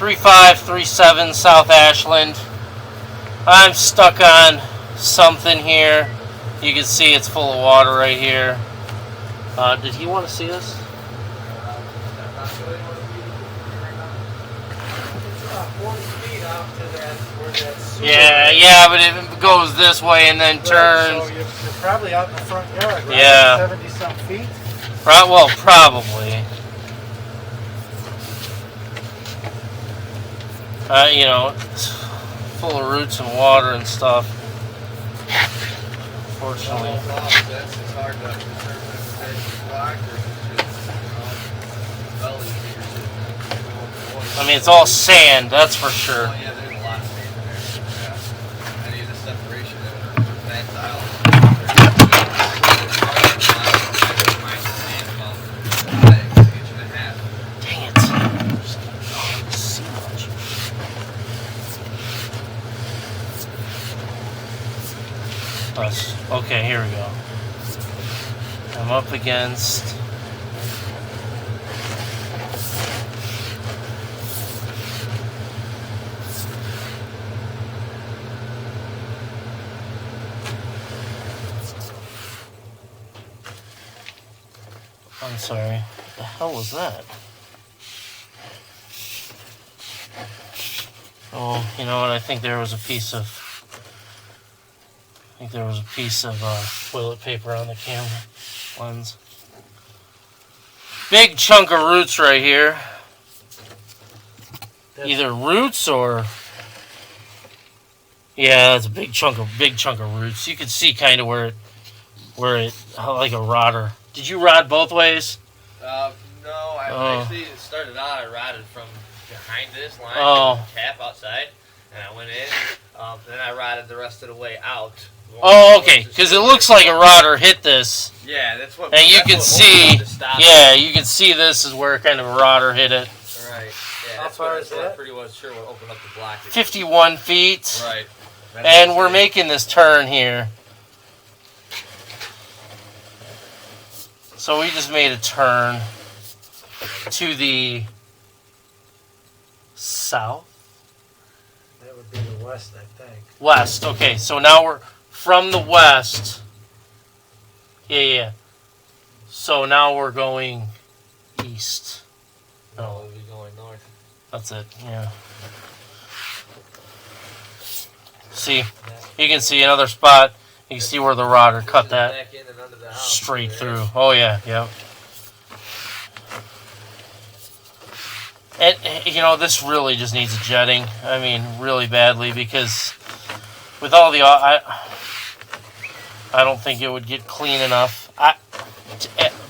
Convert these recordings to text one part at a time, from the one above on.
3537 South Ashland. I'm stuck on something here. You can see it's full of water right here. Did he want to see this? Yeah, but it goes this way and then turns. So you're probably out in the front yard, right? Yeah. 70-some feet? Right, well, probably. You know, it's full of roots and water and stuff. Fortunately. It's hard to determine if it's black or just I mean, it's all sand, that's for sure. Oh, yeah, there's a lot of sand in there. Yeah. I need a separation of that tile. Dang it. I don't see much. Okay, here we go. I'm up against... I'm sorry. What the hell was that? Oh, you know what? I think there was a piece of toilet paper on the camera lens. Big chunk of roots right here. Either roots or yeah, that's a big chunk of roots. You can see kind of where it like a rodder. Did you rod both ways? No, I actually started out. I rotted from behind this line, cap outside, and I went in. Then I rotted the rest of the way out. Oh, okay, because it looks like a rodder hit this. Yeah, that's what. And you can see, yeah, you can see this is where kind of a rodder hit it. Right. Yeah, how far is that? Pretty much sure what opened up the block. 51 feet. Right. And we're making this turn here. So we just made a turn to the south. That would be the west, I think. West. Okay, so now we're from the west. Yeah. So now we're going east. No, we'll be going north. That's it. Yeah. See, you can see another spot. You can see where the rodder cut that straight through. Oh yeah, yeah. And you know, this really just needs a jetting. I mean, really badly, because with all the I don't think it would get clean enough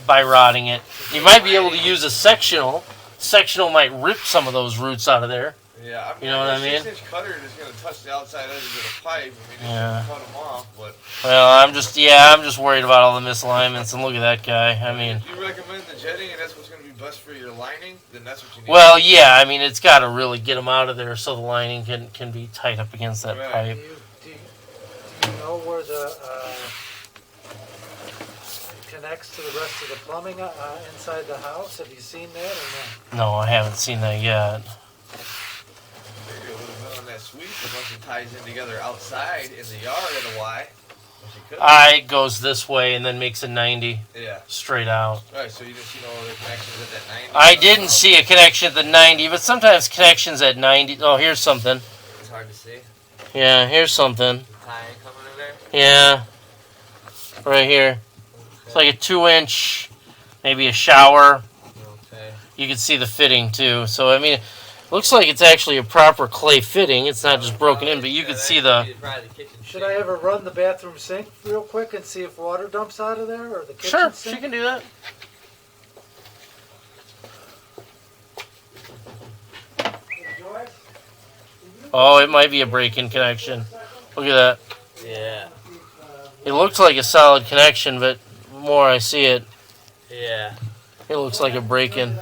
by rodding it. You might be able to use a sectional. Sectional might rip some of those roots out of there. Yeah, I mean, you know what I mean? 6-inch cutter is going to touch the outside edge of the pipe. I mean, yeah. Cut them off, but. Well, I'm just worried about all the misalignments, and look at that guy. I mean. If you recommend the jetting, and that's what's going to be best for your lining, then that's what you need. Well, yeah, I mean, it's got to really get them out of there so the lining can be tight up against that pipe. Do you know where the connects to the rest of the plumbing inside the house? Have you seen that or no? No, I haven't seen that yet. Maybe a little bit on that sweep, a bunch of ties in together outside in the yard at a Y. It goes this way and then makes a 90. Yeah. Straight out. Right, so you didn't see no other connections at that 90? I didn't see a connection at the 90, but sometimes connections at 90. Oh, here's something. It's hard to see. Yeah, here's something. Tie coming in there? Yeah. Right here. Okay. It's like a 2-inch, maybe a shower. Okay. You can see the fitting too. So, I mean, looks like it's actually a proper clay fitting. It's not just broken in, but you can see the... Should I ever run the bathroom sink real quick and see if water dumps out of there, or the kitchen sink? Sure, she can do that. Oh, it might be a break-in connection. Look at that. Yeah. It looks like a solid connection, but the more I see it, yeah, it looks like a break-in.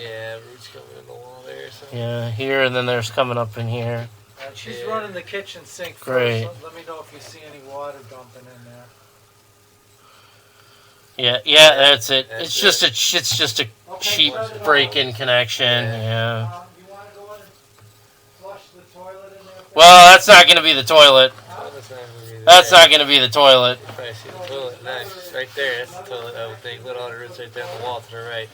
Yeah, roots coming in the wall there. So. Yeah, here, and then there's coming up in here. She's running the kitchen sink Great. first. Let me know if you see any water dumping in there. Yeah, that's it. It's just a cheap break-in connection. Yeah. Well, that's not going to be the toilet. Oh, that's not gonna be That's there. not going to be the toilet. You probably see the toilet. Nice. Right there. That's the toilet, I would think. Look at all the roots right there on the wall to the right.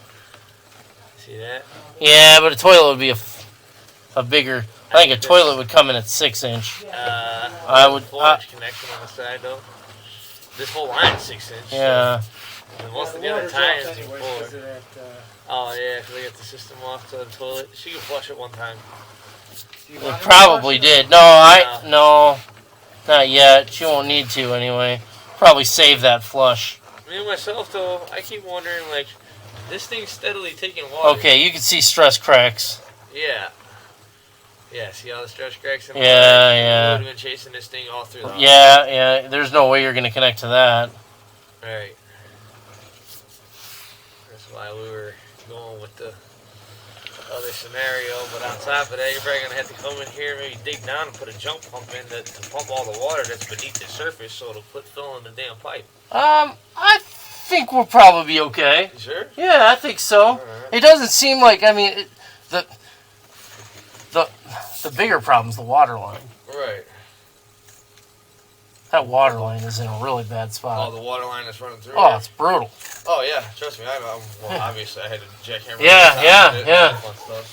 See that? Yeah, but a toilet would be a bigger. I think a toilet would come in at 6-inch. I would. 4-inch connection on the side though. This whole line is 6 inch. Yeah. So most of the water other drops tires are anyway, 4. 'cause of that, Oh yeah, because they got the system off to the toilet. She can flush it one time. do you It want to probably flush it? did. No, not yet. She won't need to anyway. Probably save that flush. Me and myself though, I keep wondering like, this thing's steadily taking water. Okay, you can see stress cracks. Yeah. Yeah, see all the stretch cracks in the Yeah, water? yeah. We would have been chasing this thing all through the Yeah. There's no way you're going to connect to that. Right. That's why we were going with the other scenario. But on top of that, you're probably going to have to come in here, maybe dig down and put a jump pump in to pump all the water that's beneath the surface so it'll quit filling the damn pipe. I think we'll probably be okay. You sure? Yeah, I think so. All right. It doesn't seem like, I mean, the bigger problem's the water line. Right. That water line is in a really bad Oh, spot. the water line that's running through Oh, here? it's brutal. Oh, yeah. Trust me. Well, obviously, I had to jackhammer. Yeah, it yeah, and yeah. all that fun stuff,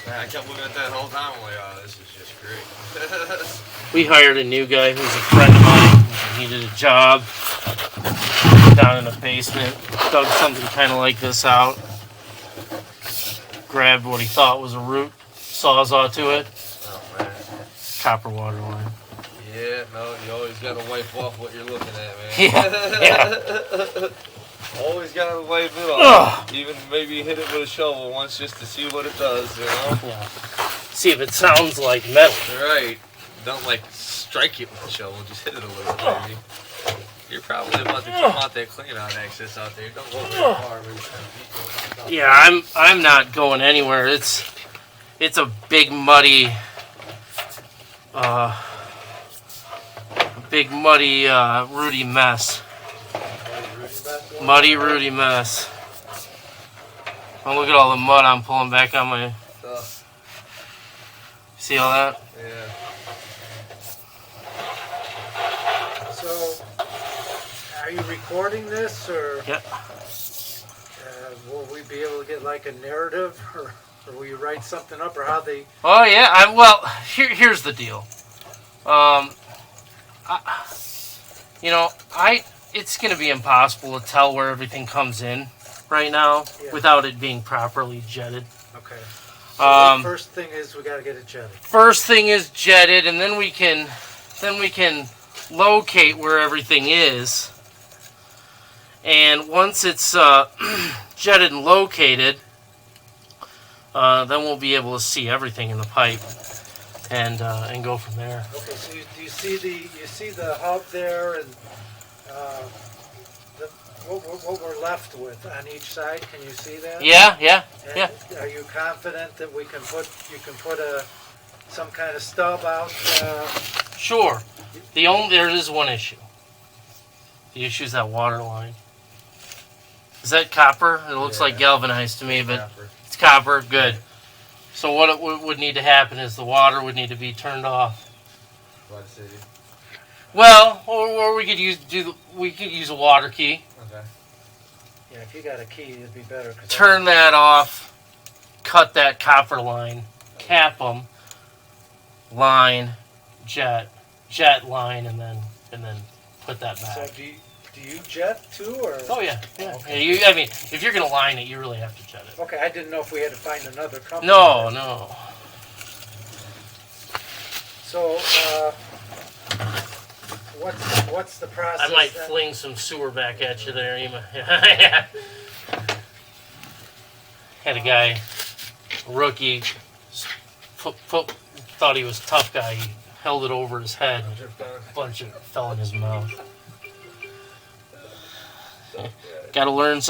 so. Man, I kept looking at that the whole time. I'm like, oh, this is just great. We hired a new guy who's a friend of mine. He did a job down in the basement. Dug something kind of like this out. Grabbed what he thought was a root, sawzall to it. Oh, man. Copper water line. Yeah, no, you always got to wipe off what you're looking at, man. Yeah. Always got to wipe it off. Ugh. Even maybe hit it with a shovel once just to see what it does, you know? Yeah. See if it sounds like metal. Right. Don't, like, strike it with the shovel. Just hit it a little bit, maybe. You're probably about to come out that clean-out access out there. Don't go very far. Maybe. Yeah, I'm not going anywhere. It's a big muddy Rudy mess. Muddy Rudy mess. Oh, look at all the mud I'm pulling back on my. See all that? Yeah. So, are you recording this, or Yeah. will we be able to get like a narrative, or will you write something up, or how they? Oh yeah. Well, here's the deal. It's going to be impossible to tell where everything comes in right now without it being properly jetted. Okay. So the Um, first thing is we got to get it jetted. First thing is jetted, and then we can locate where everything is. And once it's jetted and located, then we'll be able to see everything in the pipe and go from there. Okay. So you see the hub there, and what we're left with on each side. Can you see that? Yeah. And are you confident that you can put some kind of stub out? Sure. There is one issue. The issue is that water line. Is that copper? It looks like galvanized to me, but it's copper. Good. So what it would need to happen is the water would need to be turned off. Well, or we could use a water key. Okay. Yeah, if you got a key, it'd be better. Turn that off. Cut that copper line. Cap them. Line, jet line, and then put that back. So do you jet too, or? Oh yeah. Okay. Yeah, I mean, if you're gonna line it, you really have to jet it. Okay, I didn't know if we had to find another company. No. So, what's the process? I might then? fling some sewer back at you there. Yeah. Had a guy, rookie, thought he was a tough guy. He held it over his head. A bunch of it fell in his mouth. Got to learn